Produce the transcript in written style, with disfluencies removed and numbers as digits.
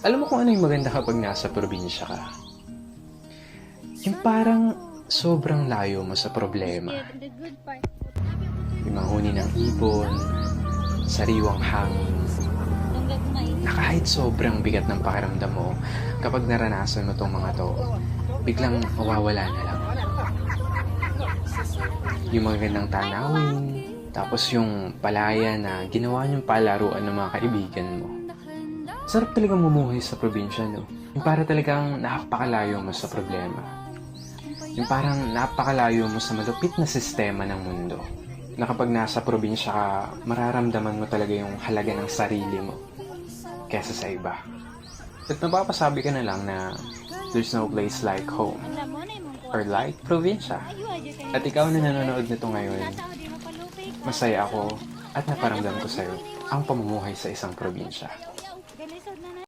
Alam mo kung ano yung maganda kapag nasa probinsya ka? Yung parang sobrang layo mo sa problema. The good part. Yung manghuni ng ibon, sariwang hangin, Ang gagmay. na kahit sobrang bigat ng pakiramdam mo, kapag naranasan mo tong mga to, biglang mawawala na lang. Yung magandang tanawin, tapos yung palaya na ginawa niyong palaruan ng mga kaibigan mo. Sarap talagang mumuhay sa probinsya, no? Yung para talagang napakalayo mo sa problema. Yung parang napakalayo mo sa malupit na sistema ng mundo. Na kapag nasa probinsya ka, mararamdaman mo talaga yung halaga ng sarili mo kesa sa iba. At mapapasabi ka na lang na there's no place like home Alam mo na yung or like probinsya. At ikaw na nanonood nito ngayon, masaya ako at naparamdam ko sa'yo ang pamumuhay sa isang probinsya.